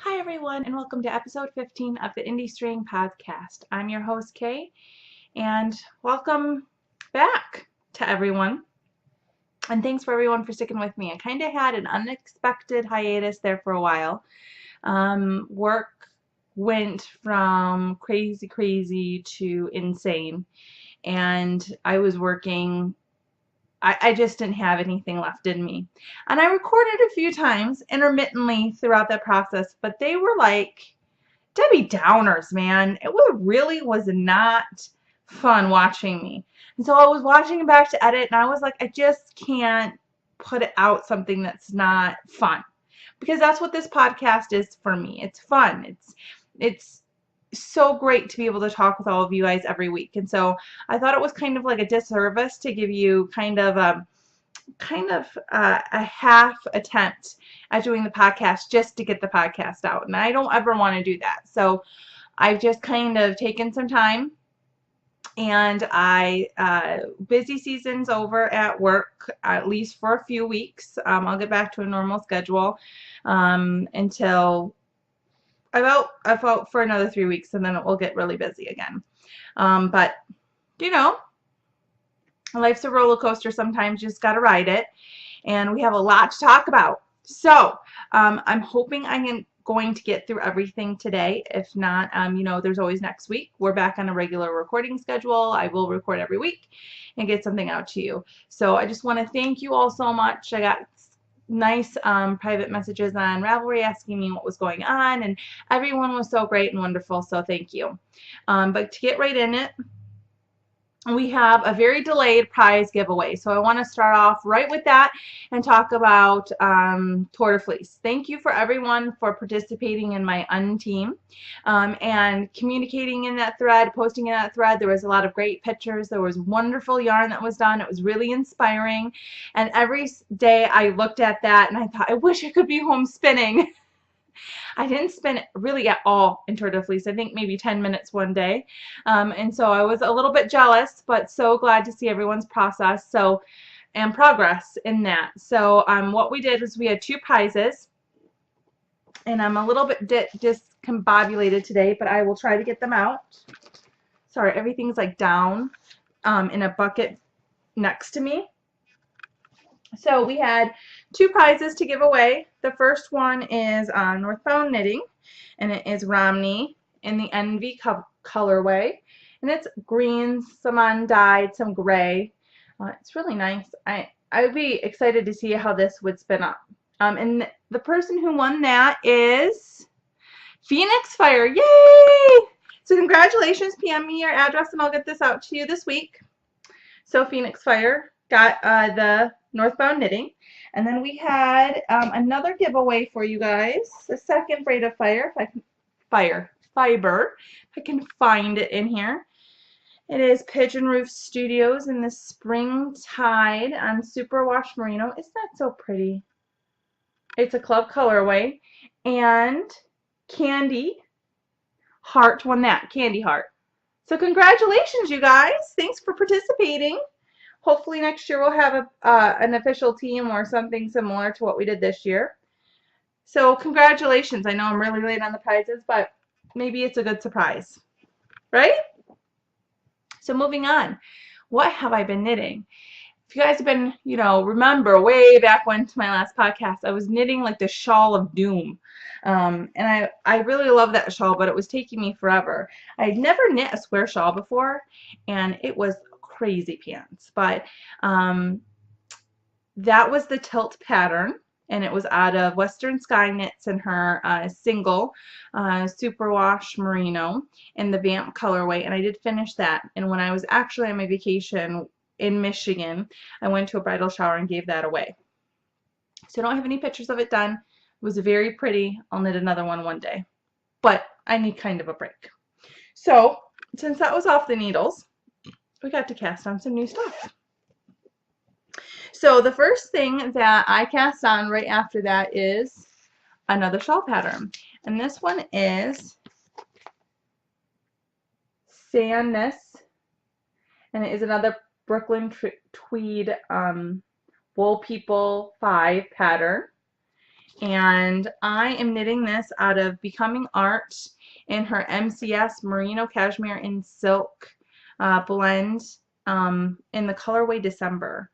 Hi everyone, and welcome to episode 15 of the Indie String Podcast. I'm your host Kay, and welcome back to everyone. And thanks for everyone for sticking with me. I kind of had an unexpected hiatus there for a while. Work went from crazy to insane, and I was working. I just didn't have anything left in me. And I recorded a few times intermittently throughout that process, but they were like Debbie Downers, man. Really was not fun watching me. And so I was watching it back to edit, and I was like, I just can't put out something that's not fun. Because that's what this podcast is for me. It's fun. It's so great to be able to talk with all of you guys every week. And so I thought it was kind of like a disservice to give you kind of a half attempt at doing the podcast just to get the podcast out. And I don't ever want to do that. So I've just kind of taken some time, and busy season's over at work, at least for a few weeks. I'll get back to a normal schedule until about for another 3 weeks, and then it will get really busy again. But you know, life's a roller coaster. Sometimes you just got to ride it, and we have a lot to talk about. So I'm hoping I am going to get through everything today. If not, there's always next week. We're back on a regular recording schedule. I will record every week and get something out to you. So I just want to thank you all so much. I got nice private messages on Ravelry asking me what was going on, and everyone was so great and wonderful, so thank you. But to get right in it, we have a very delayed prize giveaway. So I want to start off right with that and talk about Tour de Fleece. Thank you for everyone for participating in my team and communicating in that thread, posting in that thread. There was a lot of great pictures. There was wonderful yarn that was done. It was really inspiring. And every day I looked at that and I thought, I wish I could be home spinning. I didn't spend really at all in Tour de Fleece. I think maybe 10 minutes one day. And so I was a little bit jealous, but so glad to see everyone's process and progress in that. So what we did was we had 2 prizes, and I'm a little bit discombobulated today, but I will try to get them out. Sorry, everything's like down in a bucket next to me. So we had 2 prizes to give away. The first one is Northbound Knitting, and it is Romney in the Envy colorway, and it's green, some undyed, some gray. It's really nice. I would be excited to see how this would spin up. And the person who won that is Phoenix Fire. Yay! So congratulations. PM me your address, and I'll get this out to you this week. So Phoenix Fire got the Northbound Knitting. And then we had another giveaway for you guys. The second braid of fiber, if I can find it in here. It is Pigeon Roof Studios in the Spring Tide on Superwash Merino. Isn't that so pretty? It's a club colorway. And Candy Heart won that. Candy Heart. So congratulations, you guys. Thanks for participating. Hopefully next year we'll have an official team or something similar to what we did this year. So congratulations. I know I'm really late on the prizes, but maybe it's a good surprise, right? So moving on, what have I been knitting? If you guys have been, remember way back when to my last podcast, I was knitting like the Shawl of Doom. And I really love that shawl, but it was taking me forever. I had never knit a square shawl before, and it was crazy pants, but that was the Tilt pattern, and it was out of Western Sky Knits in her single Superwash Merino in the Vamp colorway, and I did finish that. And when I was actually on my vacation in Michigan, I went to a bridal shower and gave that away. So I don't have any pictures of it done. It was very pretty. I'll knit another one day, but I need kind of a break. So since that was off the needles, we got to cast on some new stuff. So the first thing that I cast on right after that is another shawl pattern. And this one is Sandness, and it is another Brooklyn Tweed Wool People 5 pattern. And I am knitting this out of Becoming Art in her MCS Merino Cashmere in Silk blend in the colorway December.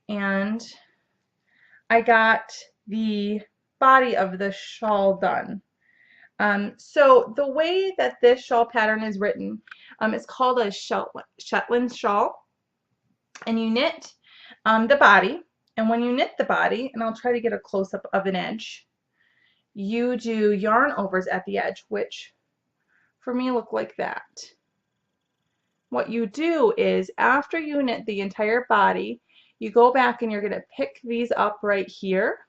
And I got the body of the shawl done. So the way that this shawl pattern is written, it's called a Shetland shawl, and you knit the body, and when you knit the body, and I'll try to get a close-up of an edge, you do yarn overs at the edge, which for me look like that. What you do is after you knit the entire body, you go back and you're going to pick these up right here,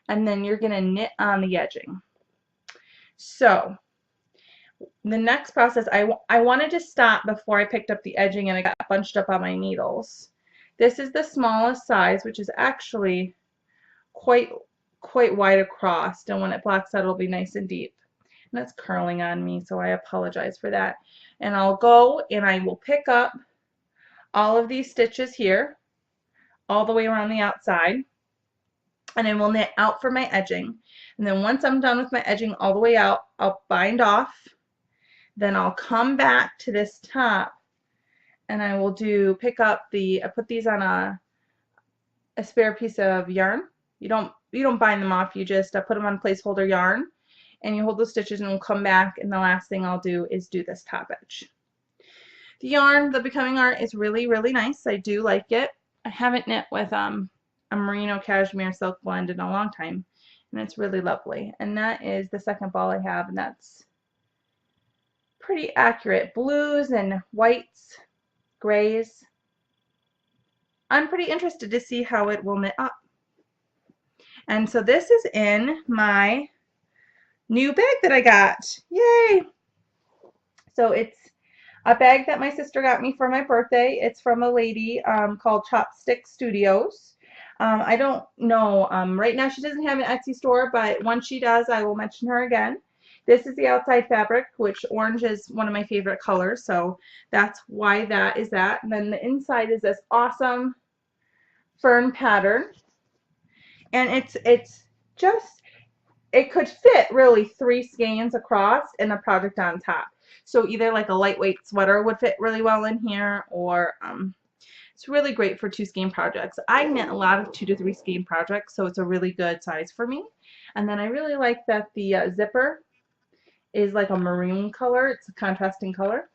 and then you're going to knit on the edging. So the next process, I wanted to stop before I picked up the edging and I got bunched up on my needles. This is the smallest size, which is actually quite wide across, and when it blocks out it'll be nice and deep. And it's curling on me, so I apologize for that. And I'll go and I will pick up all of these stitches here all the way around the outside, and I will knit out for my edging. And then once I'm done with my edging all the way out, I'll bind off. Then I'll come back to this top and I will pick up I put these on a spare piece of yarn. You don't bind them off, you just put them on placeholder yarn, and you hold those stitches and we'll come back, and the last thing I'll do is do this top edge. The yarn, the Becoming Art, is really, really nice. I do like it. I haven't knit with a merino cashmere silk blend in a long time, and it's really lovely. And that is the second ball I have, and that's pretty accurate. Blues and whites, grays. I'm pretty interested to see how it will knit up. And so this is in my new bag that I got. Yay! So it's a bag that my sister got me for my birthday. It's from a lady called Chopstick Studios. I don't know, right now she doesn't have an Etsy store, but once she does, I will mention her again. This is the outside fabric, which orange is one of my favorite colors, so that's why that is that. And then the inside is this awesome fern pattern, and it's just, it could fit really 3 skeins across and a project on top. So either like a lightweight sweater would fit really well in here, or it's really great for 2 skein projects. I knit a lot of 2 to 3 skein projects, so it's a really good size for me. And then I really like that the zipper is like a maroon color. It's a contrasting color.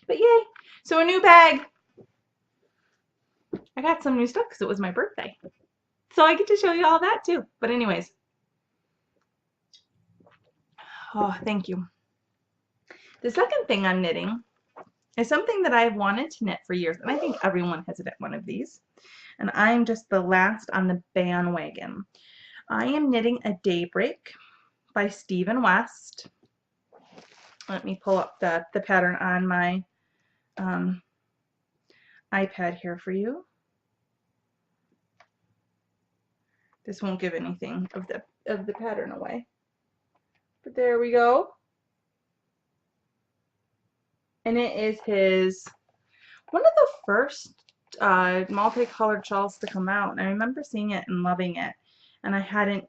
But yay! So a new bag. I got some new stuff because it was my birthday. So I get to show you all that too. But anyways. Oh, thank you. The second thing I'm knitting is something that I've wanted to knit for years, and I think everyone has knit one of these, and I'm just the last on the bandwagon. I am knitting a Daybreak by Stephen West. Let me pull up the pattern on my iPad here for you. This won't give anything of the pattern away, but there we go. And it is one of the first multicolored shawls to come out, and I remember seeing it and loving it, and I haven't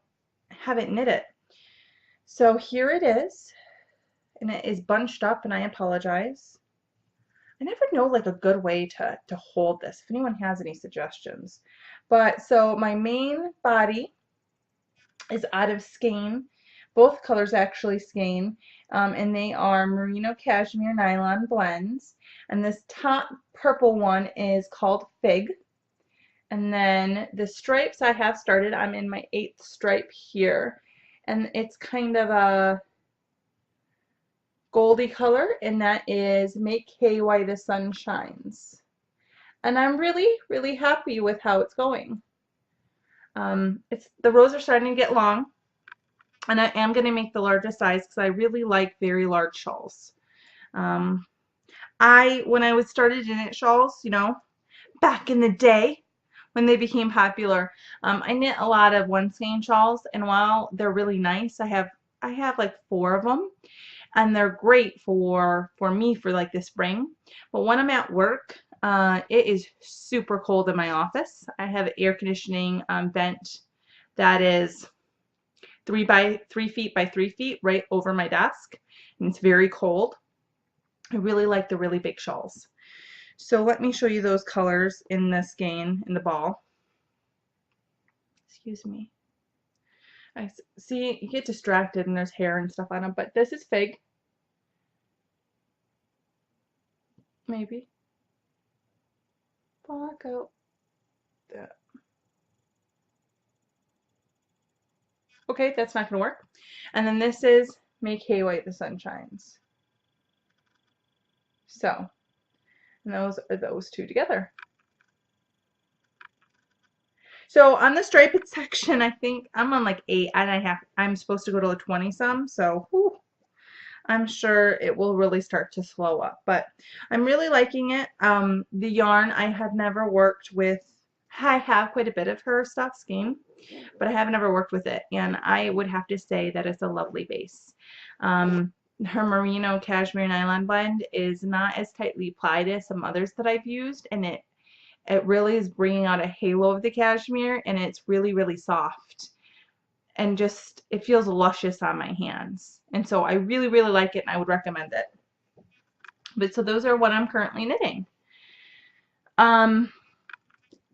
knit it. So here it is, and it is bunched up, and I apologize. I never know like a good way to hold this, if anyone has any suggestions. But so my main body is out of skein. Both colors actually skein, and they are merino cashmere nylon blends. And this top purple one is called Fig. And then the stripes I have started, I'm in my 8th stripe here, and it's kind of a goldy color, and that is Make Hay While the Sun Shines. And I'm really, really happy with how it's going. The rows are starting to get long, and I am going to make the largest size because I really like very large shawls. When I was started to knit shawls, you know, back in the day when they became popular, I knit a lot of 1 skein shawls, and while they're really nice, I have like 4 of them, and they're great for me for like the spring. But when I'm at work, it is super cold in my office. I have air conditioning vent that is 3 feet by 3 feet right over my desk, and it's very cold. I really like the really big shawls. So let me show you those colors in the skein in the ball. Excuse me. I see you get distracted and there's hair and stuff on them, but this is fig. Maybe. Block out that. Okay, that's not going to work. And then this is Make Hay White the Sun Shines. So, and those are those two together. So on the striped section, I think I'm on like 8 and a half. I'm supposed to go to a 20 some, so whew, I'm sure it will really start to slow up. But I'm really liking it. The yarn I have never worked with. I have quite a bit of her stuff skein, but I haven't ever worked with it, and I would have to say that it's a lovely base. Her merino cashmere nylon blend is not as tightly plied as some others that I've used, and it really is bringing out a halo of the cashmere, and it's really, really soft, and just it feels luscious on my hands, and so I really, really like it, and I would recommend it. But so those are what I'm currently knitting.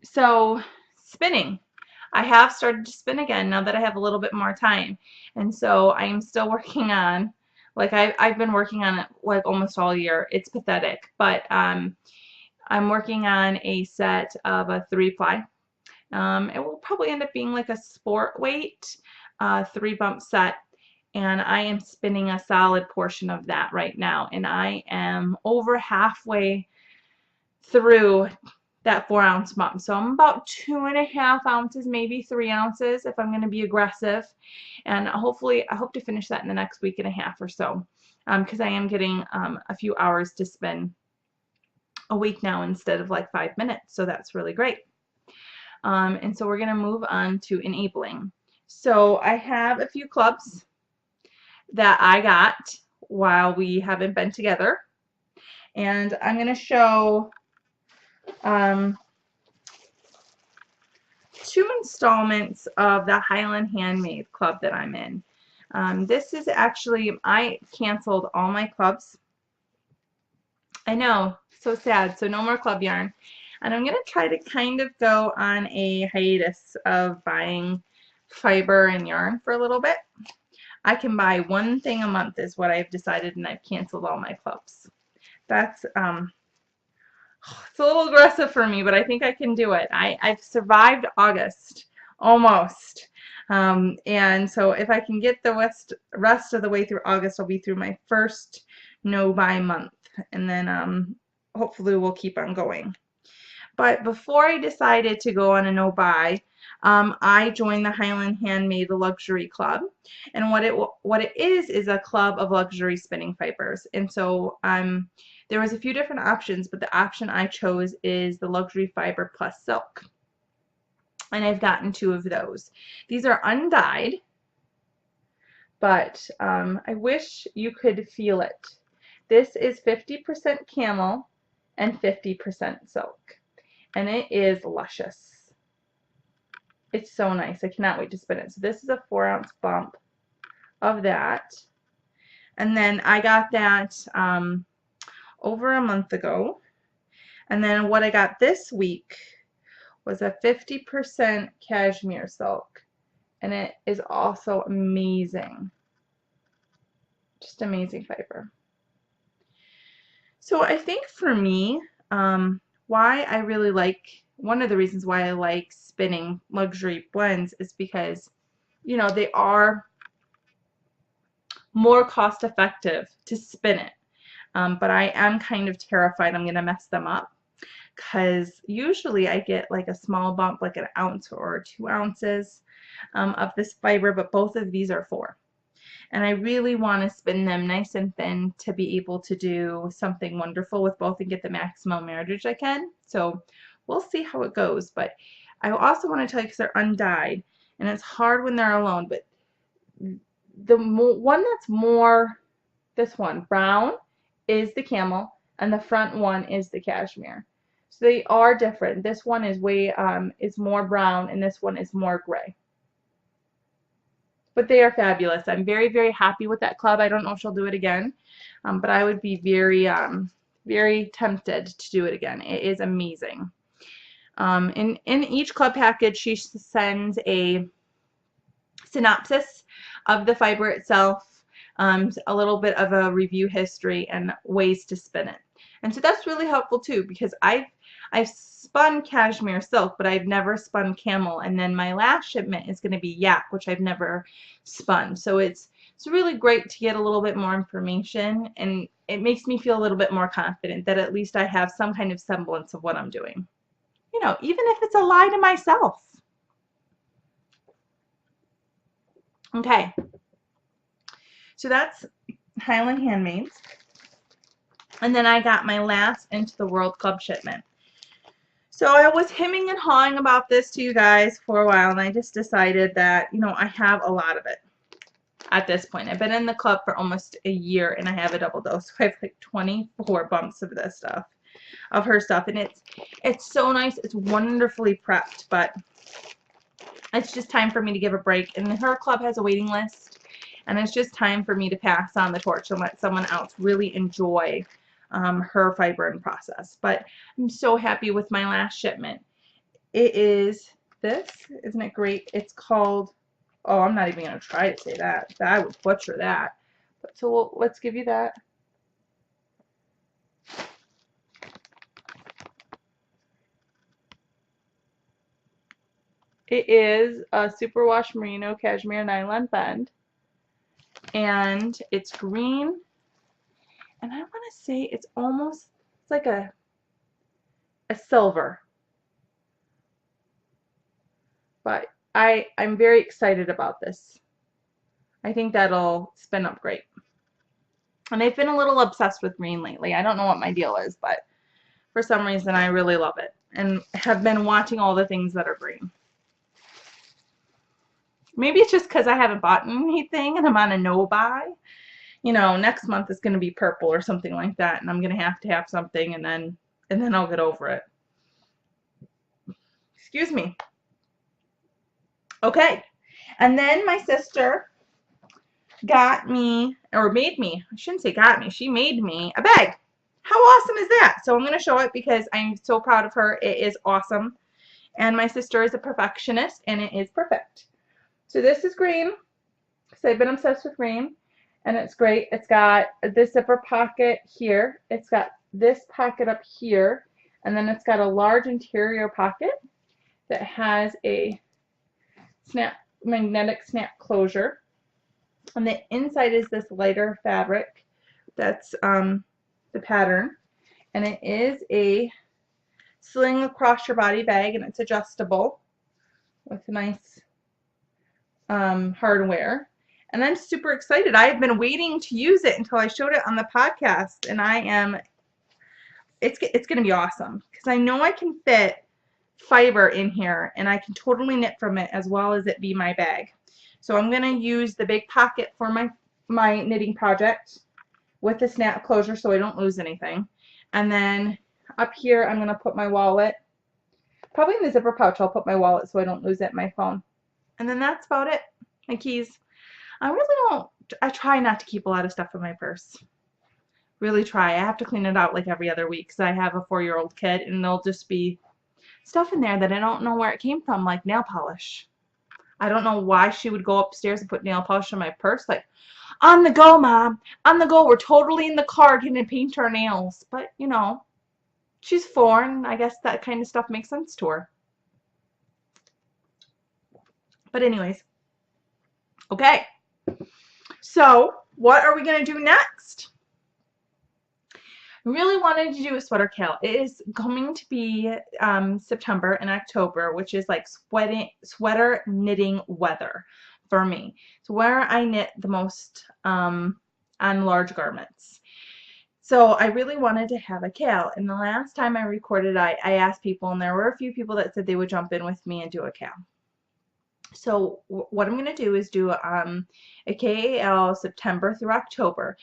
So spinning. I have started to spin again now that I have a little bit more time, and so I'm still working on, like I've been working on it like almost all year. It's pathetic, but I'm working on a set of a 3-ply. It will probably end up being like a sport weight 3-bump set, and I am spinning a solid portion of that right now, and I am over halfway through that 4-ounce bump. So I'm about 2.5 ounces, maybe 3 ounces if I'm going to be aggressive. And hopefully, I hope to finish that in the next week and a half or so, because I am getting a few hours to spin a week now instead of like 5 minutes. So that's really great. And so we're going to move on to enabling. So I have a few clubs that I got while we haven't been together. And I'm going to show 2 installments of the Highland Handmade Club that I'm in. This is actually, I canceled all my clubs. I know, so sad. So no more club yarn. And I'm going to try to kind of go on a hiatus of buying fiber and yarn for a little bit. I can buy 1 thing a month is what I've decided, and I've canceled all my clubs. That's it's a little aggressive for me, but I think I can do it. I've survived August, almost. And so if I can get the rest of the way through August, I'll be through my first no-buy month. And then hopefully we'll keep on going. But before I decided to go on a no-buy, I joined the Highland Handmade Luxury Club. And what it is a club of luxury spinning fibers. And so there was a few different options, but the option I chose is the Luxury Fiber Plus Silk. And I've gotten 2 of those. These are undyed, but I wish you could feel it. This is 50% camel and 50% silk. And it is luscious. It's so nice. I cannot wait to spin it. So this is a 4-ounce bump of that. And then I got that over a month ago. And then what I got this week was a 50% cashmere silk. And it is also amazing. Just amazing fiber. So I think for me, why I really like, one of the reasons why I like spinning luxury blends is because, you know, they are more cost effective to spin it. But I am kind of terrified I'm going to mess them up, because usually I get like a small bump, like 1 ounce or 2 ounces of this fiber, but both of these are 4. And I really want to spin them nice and thin to be able to do something wonderful with both and get the maximum yardage I can. So we'll see how it goes. But I also want to tell you, because they're undyed, and it's hard when they're alone, but the one that's more, this one, brown, is the camel, and the front one is the cashmere. So they are different. This one is is more brown, and this one is more gray. But they are fabulous. I'm very, very happy with that club. I don't know if she'll do it again, but I would be very, very tempted to do it again. It is amazing. In each club package, she sends a synopsis of the fiber itself, a little bit of a review history, and ways to spin it. And so that's really helpful too, because I've spun cashmere silk, but I've never spun camel, and then my last shipment is going to be yak, which I've never spun. So it's really great to get a little bit more information, and it makes me feel a little bit more confident that at least I have some kind of semblance of what I'm doing. You know, even if it's a lie to myself. Okay, so that's Highland Handmaids. And then I got my last Into the World Club shipment. So I was hemming and hawing about this to you guys for a while, and I just decided that, you know, I have a lot of it at this point. I've been in the club for almost a year, and I have a double dose. So I have like 24 bumps of this stuff, of her stuff, and it's so nice. It's wonderfully prepped, but it's just time for me to give a break. And her club has a waiting list, and it's just time for me to pass on the torch and let someone else really enjoy her fiber and process. But I'm so happy with my last shipment. It is this. Isn't it great? It's called, oh, I'm not even going to try to say that. I would butcher that. But so let's give you that. It is a superwash merino cashmere nylon blend, and it's green, and I want to say it's almost, it's like a silver, but I'm very excited about this. I think that'll spin up great. And I've been a little obsessed with green lately. I don't know what my deal is, but for some reason I really love it, and have been watching all the things that are green. Maybe it's just because I haven't bought anything and I'm on a no buy. You know, next month is going to be purple or something like that, and I'm going to have something, and then I'll get over it. Excuse me. Okay. And then my sister got me, or made me, I shouldn't say got me, she made me a bag. How awesome is that? So I'm going to show it because I'm so proud of her. It is awesome. And my sister is a perfectionist, and it is perfect. So this is green, because I've been obsessed with green, and it's great. It's got this zipper pocket here. It's got this pocket up here, and then it's got a large interior pocket that has a magnetic snap closure. On the inside is this lighter fabric that's the pattern, and it is a sling across your body bag, and it's adjustable with nice hardware, and I'm super excited. I have been waiting to use it until I showed it on the podcast, and it's gonna be awesome, because I know I can fit fiber in here, and I can totally knit from it as well as it be my bag. So I'm gonna use the big pocket for my knitting project with the snap closure so I don't lose anything, and then up here I'm gonna put my wallet. Probably in the zipper pouch I'll put my wallet so I don't lose it, my phone. And then that's about it. My keys. I try not to keep a lot of stuff in my purse. Really try. I have to clean it out like every other week because I have a 4-year-old kid, and there'll just be stuff in there that I don't know where it came from, like nail polish. I don't know why she would go upstairs and put nail polish in my purse. Like, on the go, Mom. On the go. We're totally in the car getting to paint our nails. But, you know, she's 4, and I guess that kind of stuff makes sense to her. But anyways, okay, so what are we going to do next? I really wanted to do a sweater kale. It is going to be September and October, which is like sweater knitting weather for me. It's where I knit the most on large garments. So I really wanted to have a kale, and the last time I recorded, I asked people, and there were a few people that said they would jump in with me and do a kale. So what I'm going to do is do a KAL September through October,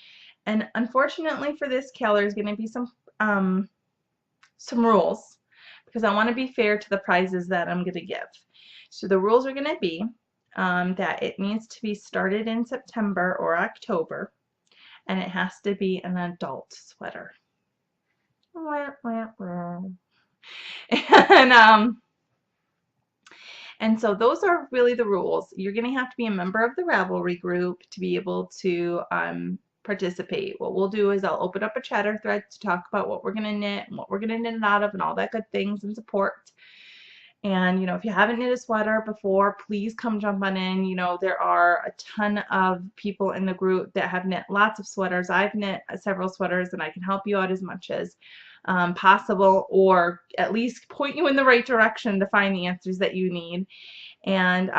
and unfortunately for this kale there's going to be some rules, because I want to be fair to the prizes that I'm going to give. So the rules are going to be that it needs to be started in September or October, and it has to be an adult sweater. And and so those are really the rules. You're going to have to be a member of the Ravelry group to be able to participate. What we'll do is I'll open up a chatter thread to talk about what we're going to knit and what we're going to knit it out of and all that good things and support. And, if you haven't knit a sweater before, please come jump on in. There are a ton of people in the group that have knit lots of sweaters. I've knit several sweaters, and I can help you out as much as possible, or at least point you in the right direction to find the answers that you need. And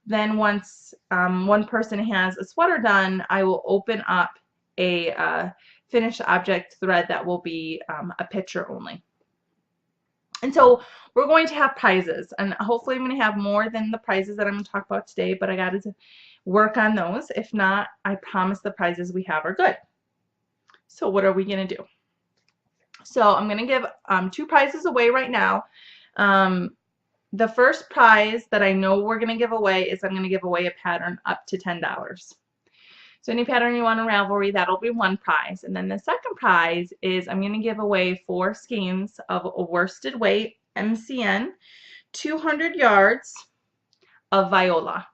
then once one person has a sweater done, I will open up a finished object thread that will be a picture only. And so we're going to have prizes, and hopefully I'm going to have more than the prizes that I'm going to talk about today, but I got to work on those. If not, I promise the prizes we have are good. So what are we going to do? So I'm going to give 2 prizes away right now. The first prize that I know we're going to give away is I'm going to give away a pattern up to $10. So any pattern you want in Ravelry, that'll be one prize. And then the second prize is I'm going to give away 4 skeins of a worsted weight MCN 200 yards of Viola.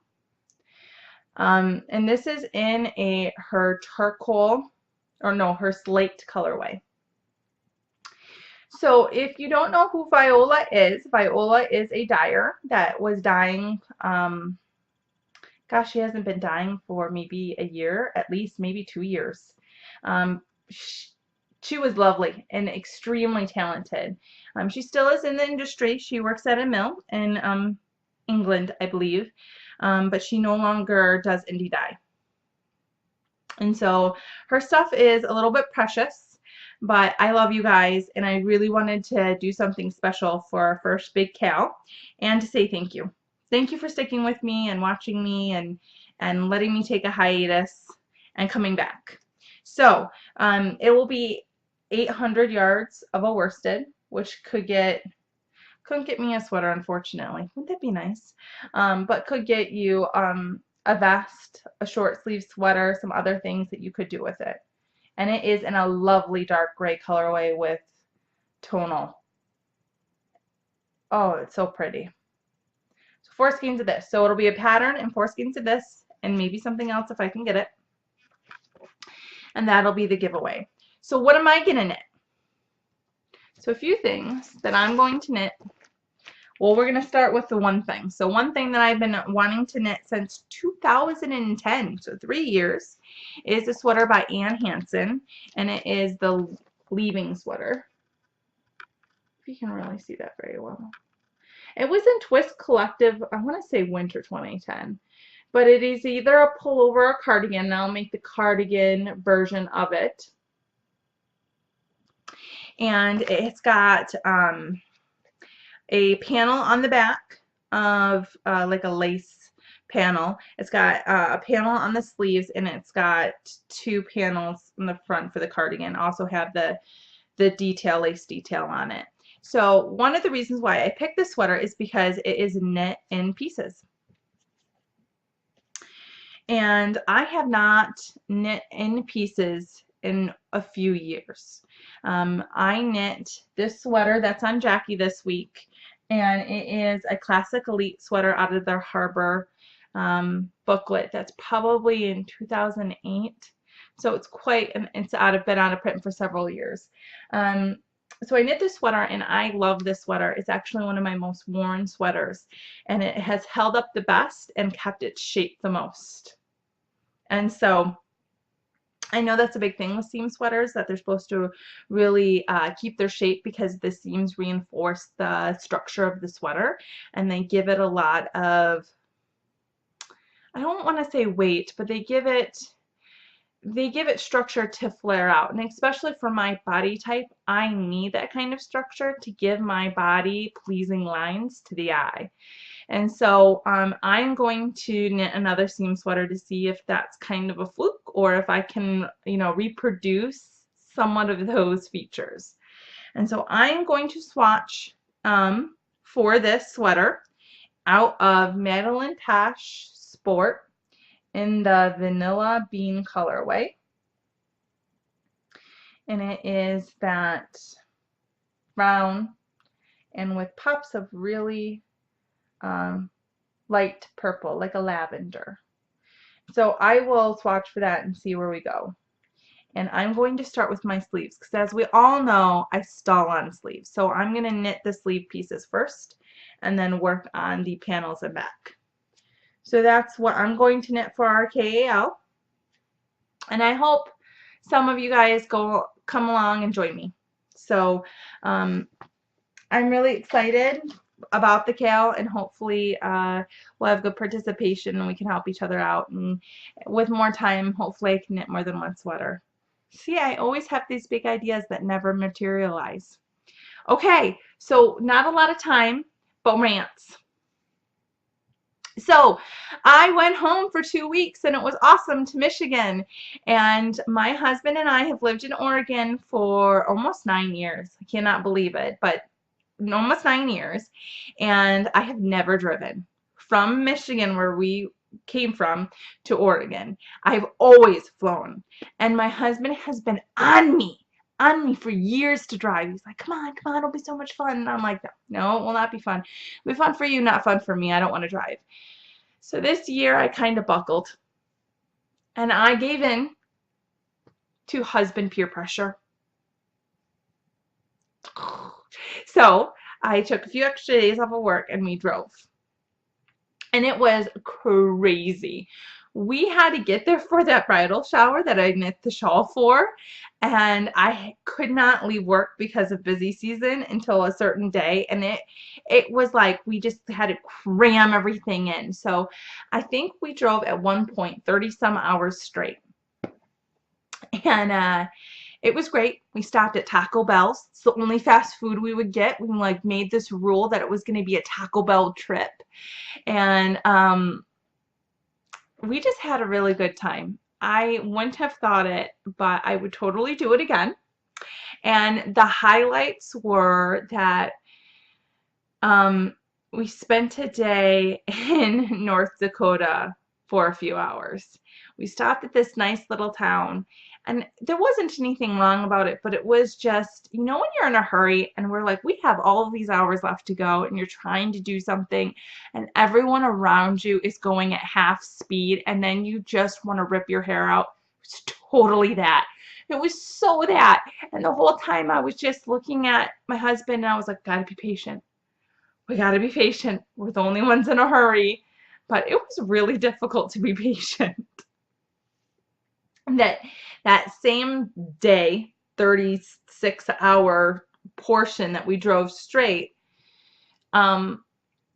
And this is in her her slate colorway. So if you don't know who Viola is a dyer that was dyeing, gosh, she hasn't been dyeing for maybe a year, at least maybe 2 years. She was lovely and extremely talented. She still is in the industry. She works at a mill in England, I believe, but she no longer does indie dye. And so her stuff is a little bit precious, but I love you guys, and I really wanted to do something special for our first big Cal and to say thank you. Thank you for sticking with me and watching me and letting me take a hiatus and coming back. So it will be 800 yards of a worsted, which couldn't get me a sweater, unfortunately. Wouldn't that be nice? But could get you a vest, a short sleeve sweater, some other things that you could do with it. And it is in a lovely dark gray colorway with tonal. Oh, it's so pretty. So 4 skeins of this. So it'll be a pattern and 4 skeins of this, and maybe something else if I can get it. And that'll be the giveaway. So what am I going to knit? So a few things that I'm going to knit. Well, we're going to start with the one thing. So one thing that I've been wanting to knit since 2010, so 3 years, is a sweater by Ann Hansen, and it is the Leaving sweater. If you can really see that very well. It was in Twist Collective, I want to say winter 2010. But it is either a pullover or a cardigan, and I'll make the cardigan version of it. And it's got a panel on the back of like a lace panel. It's got a panel on the sleeves, and it's got 2 panels in the front for the cardigan. Also have the lace detail on it. So one of the reasons why I picked this sweater is because it is knit in pieces. And I have not knit in pieces in a few years. I knit this sweater that's on Jackie this week, and it is a classic elite sweater out of their Harbor booklet that's probably in 2008. So it's been out of print for several years. So I knit this sweater, and I love this sweater. It's actually one of my most worn sweaters, and it has held up the best and kept its shape the most. And so I know that's a big thing with seam sweaters, that they're supposed to really keep their shape because the seams reinforce the structure of the sweater, and they give it a lot of, I don't want to say weight, but they give it structure to flare out. And especially for my body type, I need that kind of structure to give my body pleasing lines to the eye. And so I'm going to knit another seam sweater to see if that's kind of a fluke, or if I can, reproduce somewhat of those features. And so I'm going to swatch for this sweater out of Madeline Tosh Sport in the vanilla bean colorway. And it is that brown and with pops of really light purple, like a lavender. So I will swatch for that and see where we go. And I'm going to start with my sleeves because as we all know, I stall on sleeves. So I'm going to knit the sleeve pieces first and then work on the panels and back. So that's what I'm going to knit for our KAL. And I hope some of you guys come along and join me. So I'm really excited about the KAL, and hopefully we'll have good participation and we can help each other out. And with more time, hopefully I can knit more than one sweater. See, I always have these big ideas that never materialize. Okay, so not a lot of time, but rants. So I went home for 2 weeks and it was awesome to Michigan. And my husband and I have lived in Oregon for almost 9 years. I cannot believe it, but almost 9 years. And I have never driven from Michigan, where we came from, to Oregon. I've always flown. And my husband has been on me for years to drive. He's like, come on, it'll be so much fun. And I'm like, no, it will not be fun. It'll be fun for you, not fun for me. I don't want to drive. So this year I kind of buckled. And I gave in to husband peer pressure. So I took a few extra days off of work and we drove. And it was crazy. We had to get there for that bridal shower that I knit the shawl for, and I could not leave work because of busy season until a certain day, and it was like we just had to cram everything in. So I think we drove at one point 30 some hours straight. And it was great. We stopped at Taco Bell's. It's the only fast food we would get. We like made this rule that it was going to be a Taco Bell trip. And we just had a really good time. I wouldn't have thought it, but I would totally do it again. And the highlights were that we spent a day in North Dakota for a few hours. We stopped at this nice little town, and there wasn't anything wrong about it, but it was just, you know, when you're in a hurry and we're like, we have all of these hours left to go, and you're trying to do something and everyone around you is going at half speed, and then you just want to rip your hair out. It's totally that. It was so that. And the whole time I was just looking at my husband and I was like, gotta be patient. We gotta be patient. We're the only ones in a hurry. But it was really difficult to be patient. That same day, 36-hour portion that we drove straight,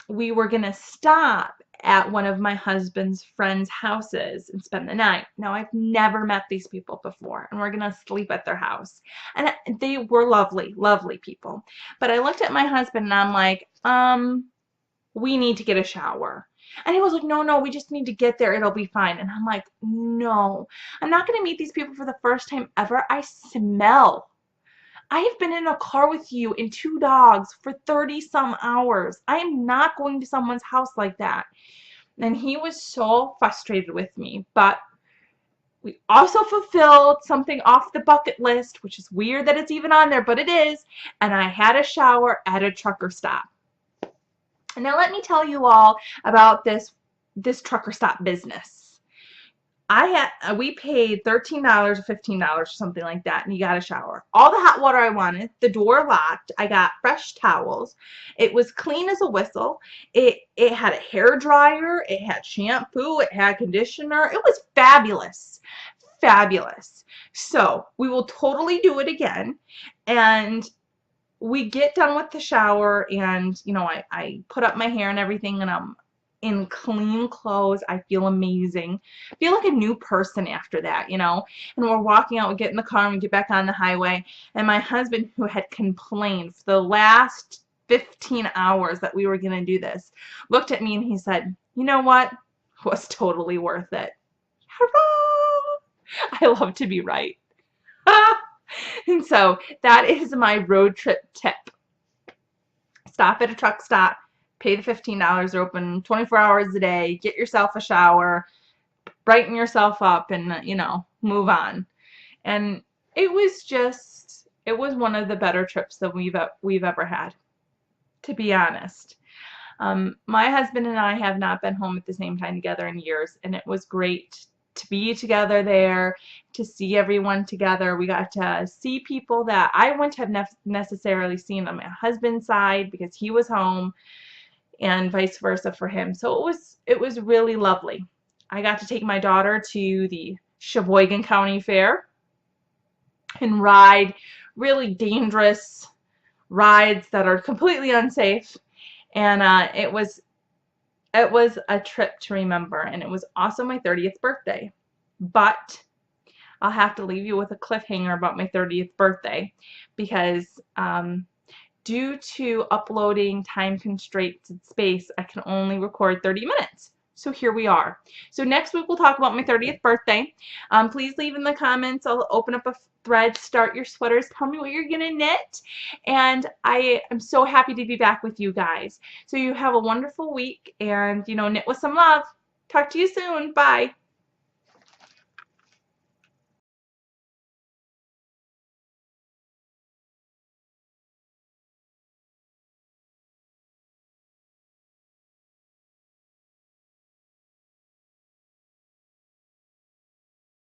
we were going to stop at one of my husband's friends' houses and spend the night. Now, I've never met these people before, and we're going to sleep at their house. And they were lovely, lovely people. But I looked at my husband and I'm like, we need to get a shower. And he was like, no, we just need to get there. It'll be fine. And I'm like, no, I'm not going to meet these people for the first time ever. I smell. I have been in a car with you and 2 dogs for 30 some hours. I am not going to someone's house like that. And he was so frustrated with me. But we also fulfilled something off the bucket list, which is weird that it's even on there, but it is. And I had a shower at a trucker stop. Now let me tell you all about this trucker stop business. We paid $13 or $15 or something like that, and you got a shower. All the hot water I wanted, the door locked, I got fresh towels. It was clean as a whistle. It had a hair dryer, it had shampoo, it had conditioner. It was fabulous. Fabulous. So we will totally do it again. And we get done with the shower, and you know, I put up my hair and everything, and I'm in clean clothes. I feel amazing. I feel like a new person after that, you know. And we're walking out, we get in the car, and we get back on the highway, and my husband, who had complained for the last 15 hours that we were going to do this, looked at me and he said, you know what? It was totally worth it. Hurrah! I love to be right. And so that is my road trip tip. Stop at a truck stop, pay the $15. They're open 24 hours a day. Get yourself a shower, brighten yourself up, and move on. And it was one of the better trips that we've ever had, to be honest. My husband and I have not been home at the same time together in years, and it was great to be together there, to see everyone together. We got to see people that I wouldn't have necessarily seen on my husband's side because he was home, and vice versa for him. So it was really lovely. I got to take my daughter to the Sheboygan County Fair and ride really dangerous rides that are completely unsafe. And it was a trip to remember, and it was also my 30th birthday. But I'll have to leave you with a cliffhanger about my 30th birthday because due to uploading time constraints and space, I can only record 30 minutes. So here we are. So next week we'll talk about my 30th birthday. Please leave in the comments. I'll open up a thread, start your sweaters, tell me what you're going to knit. And I am so happy to be back with you guys. So you have a wonderful week and, knit with some love. Talk to you soon. Bye.